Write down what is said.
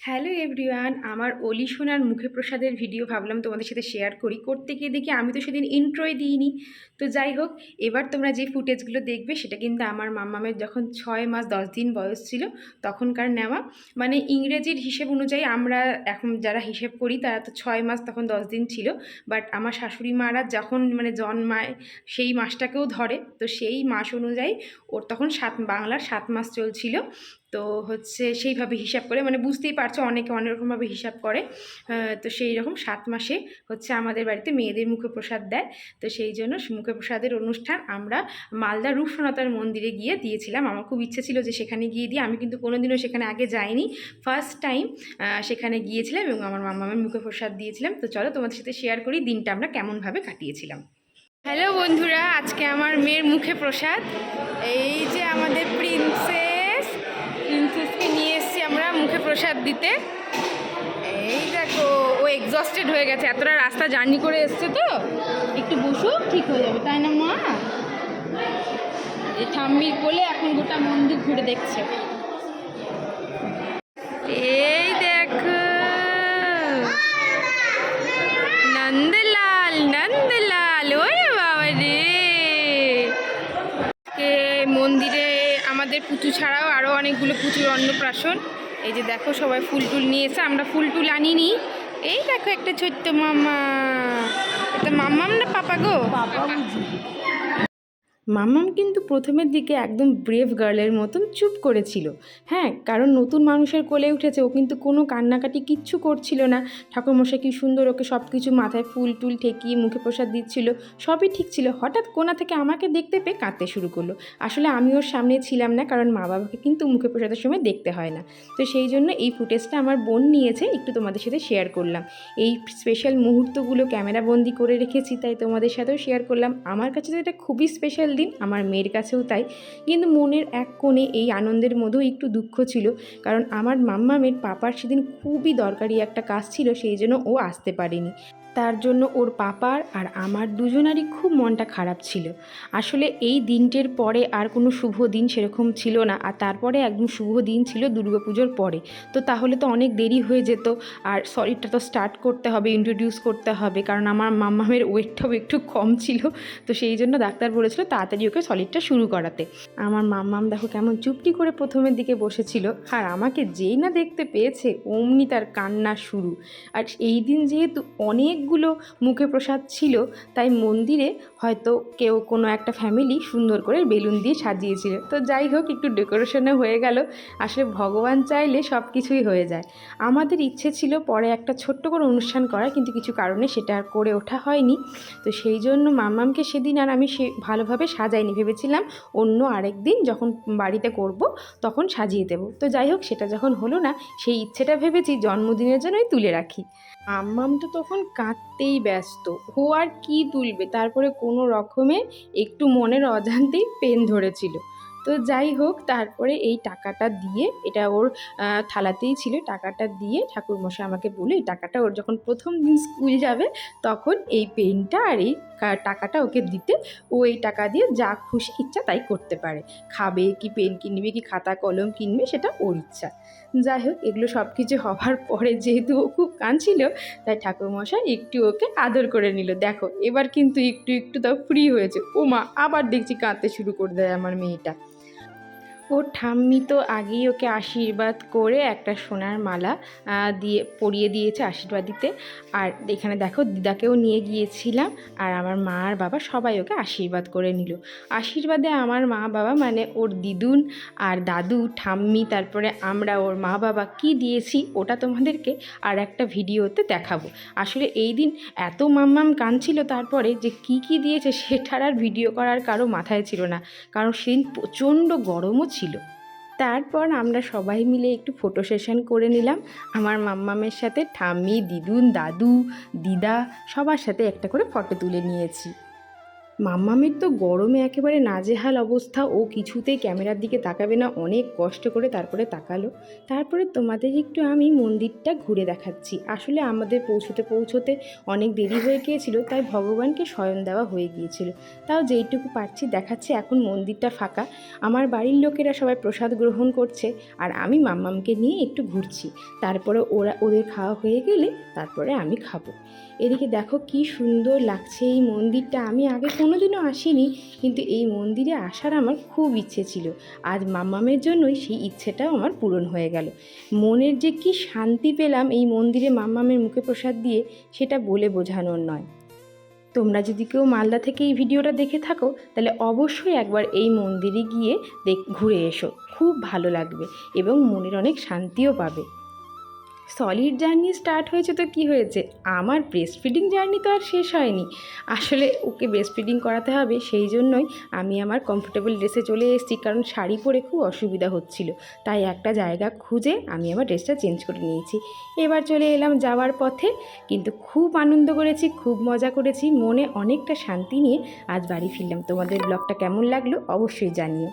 Hello everyone, আমার অলি সোনার মুখে প্রসাদের ভিডিও ভাবলাম তোমাদের সাথে শেয়ার করি। করতে গিয়ে দেখি আমি তো সেদিন ইন্ট্রোই দিইনি। তো যাই হোক, এবার তোমরা যে ফুটেজগুলো দেখবে সেটা কিন্তু আমার মাম্মামের যখন 6 মাস 10 দিন বয়স ছিল তখনকার নেওয়া। মানে ইংরেজির হিসেব অনুযায়ী আমরা এখন যারা হিসেব করি তারা তো 6 মাস তখন 10 দিন ছিল, বাট আমার শাশুড়ি মারা যখন জন্মায় সেই মাসটাকেও ধরে, তো সেই মাস অনুযায়ী ওর তখন বাংলার 7 মাস চলছিল। তো হচ্ছে সেইভাবে হিসাব করে, বুঝতেই পারছো অনেকে অনেক রকমভাবে হিসাব করে। তো সেই রকম 7 মাসে হচ্ছে আমাদের বাড়িতে মেয়েদের মুখে প্রসাদ দেয়। তো সেই জন্য মুখে প্রসাদের অনুষ্ঠান আমরা মালদা রূপসনাতার মন্দিরে গিয়ে দিয়েছিলাম। আমার খুব ইচ্ছে ছিল যে সেখানে গিয়ে দিই, আমি কিন্তু কোনোদিনও সেখানে আগে যাইনি, ফার্স্ট টাইম সেখানে গিয়েছিলাম এবং আমার মামামের মুখে প্রসাদ দিয়েছিলাম। তো চলো তোমাদের সাথে শেয়ার করি দিনটা আমরা কেমনভাবে কাটিয়েছিলাম। হ্যালো বন্ধুরা, আজকে আমার মেয়ের মুখে প্রসাদ। এই যে আমাদের প্রিন্সেসকে নিয়ে এসেছি আমরা মুখে প্রসাদ দিতে। এই দেখো, ও এক্সস্টেড হয়ে গেছে, এতটা রাস্তা জার্নি করে এসছে, তো একটু বসো, ঠিক হয়ে যাবে, তাই না মা? এই ঠাম্মির কোলে এখন গোটা মন্দির ঘুরে দেখছে। এই দেখো নন্দলাল, নন্দলাল, ওরে বাবা রে। মন্দিরে আমাদের পুজো ছাড়াও আরও অনেকগুলো পুজোর অন্নপ্রাশন। এই যে দেখো সবাই ফুল টুল নিয়ে এসে, আমরা ফুল টুল আনিনি। এই দেখো একটা ছোট্ট মামা, এটা মাম্মাম না পাপা গো? মাম্মাম কিন্তু প্রথমের দিকে একদম ব্রেভ গার্লের মতন চুপ করেছিল। হ্যাঁ, কারণ নতুন মানুষের কোলে উঠেছে, ও কিন্তু কোনো কান্নাকাটি কিচ্ছু করছিল না। ঠাকুরমশাই কি সুন্দর ওকে সব কিছু মাথায় ফুল টুল ঠেকিয়ে মুখে প্রসাদ দিচ্ছিল, সবই ঠিক ছিল। হঠাৎ কোনা থেকে আমাকে দেখতে পেয়ে কাঁদতে শুরু করলো। আসলে আমি ওর সামনে ছিলাম না, কারণ মা বাবাকে কিন্তু মুখে প্রসাদের সময় দেখতে হয় না। তো সেই জন্য এই ফুটেজটা আমার বোন নিয়েছে, একটু তোমাদের সাথে শেয়ার করলাম। এই স্পেশাল মুহূর্তগুলো ক্যামেরাবন্দি করে রেখেছি, তাই তোমাদের সাথেও শেয়ার করলাম। আমার কাছে তো এটা খুবই স্পেশাল দিন, আমার মেয়ের কাছেও তাই। কিন্তু মনের এক কোণে এই আনন্দের মধ্যেও একটু দুঃখ ছিল, কারণ আমার মাম্মামের পাপার সেদিন খুবই দরকারি একটা কাজ ছিল, সেই জন্য ও আসতে পারেনি। তার জন্য ওর পাপার আর আমার দুজনারই খুব মনটা খারাপ ছিল। আসলে এই দিনটির পরে আর কোনো শুভ দিন সেরকম ছিল না, আর তারপরে একদম শুভ দিন ছিল দুর্গাপুজোর পরে। তো তাহলে তো অনেক দেরি হয়ে যেত, আর সলিডটা তো স্টার্ট করতে হবে, ইন্ট্রোডিউস করতে হবে, কারণ আমার মাম্মামের ওয়েটটাও একটু কম ছিল। তো সেই জন্য ডাক্তার বলেছিল তাড়াতাড়ি ওকে সলিডটা শুরু করাতে। আমার মাম্মাম দেখো কেমন চুপটি করে প্রথমের দিকে বসেছিল, আর আমাকে যেই না দেখতে পেয়েছে অমনি তার কান্না শুরু। আর এই দিন যেহেতু অনেকগুলো মুখে প্রসাদ ছিল, তাই মন্দিরে হয়তো কেউ কোনো একটা ফ্যামিলি সুন্দর করে বেলুন দিয়ে সাজিয়েছিল। তো যাই হোক, একটু ডেকোরেশনে হয়ে গেল। আসলে ভগবান চাইলে সব কিছুই হয়ে যায়। আমাদের ইচ্ছে ছিল পরে একটা ছোট্ট করে অনুষ্ঠান করার, কিন্তু কিছু কারণে সেটা আর করে ওঠা হয়নি। তো সেই জন্য মাম্মামকে সেদিন আর আমি ভালোভাবে সাজাইনি, ভেবেছিলাম অন্য আরেক দিন যখন বাড়িতে করব তখন সাজিয়ে দেব। তো যাই হোক, সেটা যখন হলো না, সেই ইচ্ছেটা ভেবেছি জন্মদিনের জন্যই তুলে রাখি। আম্মাম তো তখন কাঁদতেই ব্যস্ত, ও আর কি তুলবে, তারপরে কোনো রকমে একটু মনের অজান্তেই পেন ধরেছিল। তো যাই হোক, তারপরে এই টাকাটা দিয়ে, এটা ওর থালাতেই ছিল, টাকাটা দিয়ে ঠাকুরমশাই আমাকে বলে এই টাকাটা ওর যখন প্রথম দিন স্কুল যাবে তখন এই পেনটা আর এই টাকাটা ওকে দিতে, ও এই টাকা দিয়ে যা খুশি ইচ্ছা তাই করতে পারে, খাবে কি, পেন কিনবে কি, খাতা কলম কিনবে, সেটা ওর ইচ্ছা। যাই হোক, এগুলো সব কিছু হওয়ার পরে যেহেতু ও খুব কাঁদছিল, তাই ঠাকুরমশাই একটু ওকে আদর করে নিল। দেখো এবার কিন্তু একটু একটু তাও ফ্রি হয়েছে। ও মা, আবার দেখছি কাঁদতে শুরু করে দেয় আমার মেয়েটা। ওর ঠাম্মি তো আগেই ওকে আশীর্বাদ করে একটা সোনার মালা দিয়ে পরিয়ে দিয়েছে আশীর্বাদ দিতে। আর এখানে দেখো দিদাকেও নিয়ে গিয়েছিলাম, আর আমার মা আর বাবা সবাই ওকে আশীর্বাদ করে নিল। আশীর্বাদে আমার মা বাবা মানে ওর দিদুন আর দাদু ঠাম্মি, তারপরে আমরা ওর মা বাবা কি দিয়েছি ওটা তোমাদেরকে আর একটা ভিডিওতে দেখাবো। আসলে এই দিন এত মাম্মাম কাঁদছিল, তারপরে যে কি দিয়েছে সেটার আর ভিডিও করার কারো মাথায় ছিল না, কারণ সেদিন প্রচণ্ড গরমও ছিল। তারপর আমরা সবাই মিলে একটু ফটো সেশন করে নিলাম আমার মাম্মামের সাথে। ঠাম্মি, দিদুন, দাদু, দিদা সবার সাথে একটা করে ফটো তুলে নিয়েছি। মাম্মামের তো গরমে একেবারে নাজেহাল অবস্থা, ও কিছুতেই ক্যামেরার দিকে তাকাবে না, অনেক কষ্ট করে তারপরে তাকালো। তারপরে তোমাদের একটু আমি মন্দিরটা ঘুরে দেখাচ্ছি। আসলে আমাদের পৌঁছতে পৌঁছতে অনেক দেরি হয়ে গিয়েছিল, তাই ভগবানকে শয়ন দেওয়া হয়ে গিয়েছিল। তাও যেইটুকু পারছি দেখাচ্ছি। এখন মন্দিরটা ফাঁকা, আমার বাড়ির লোকেরা সবাই প্রসাদ গ্রহণ করছে, আর আমি মাম্মামকে নিয়ে একটু ঘুরছি। তারপরে ওদের খাওয়া হয়ে গেলে তারপরে আমি খাবো। এদিকে দেখো কি সুন্দর লাগছে এই মন্দিরটা। আমি আগে কোনোদিনও আসিনি, কিন্তু এই মন্দিরে আসার আমার খুব ইচ্ছে ছিল। আজ মাম্মামের জন্যই সেই ইচ্ছেটাও আমার পূরণ হয়ে গেল। মনের যে কি শান্তি পেলাম এই মন্দিরে মাম্মামের মুখে প্রসাদ দিয়ে, সেটা বলে বোঝানোর নয়। তোমরা যদি কেউ মালদা থেকে এই ভিডিওটা দেখে থাকো, তাহলে অবশ্যই একবার এই মন্দিরে গিয়ে ঘুরে এসো, খুব ভালো লাগবে এবং মনের অনেক শান্তিও পাবে। সলিড জার্নি স্টার্ট হয়েছে তো কি হয়েছে, আমার ব্রেস্ট ফিডিং জার্নি তো আর শেষ হয়নি। আসলে ওকে ব্রেস্ট ফিডিং করাতে হবে, সেই জন্যই আমি আমার কমফোর্টেবল ড্রেসে চলে এসেছি, কারণ শাড়ি পরে খুব অসুবিধা হচ্ছিল। তাই একটা জায়গা খুঁজে আমি আমার ড্রেসটা চেঞ্জ করে নিয়েছি। এবার চলে এলাম যাওয়ার পথে, কিন্তু খুব আনন্দ করেছি, খুব মজা করেছি, মনে অনেকটা শান্তি নিয়ে আজ বাড়ি ফিরলাম। তোমাদের ব্লগটা কেমন লাগলো অবশ্যই জানিও।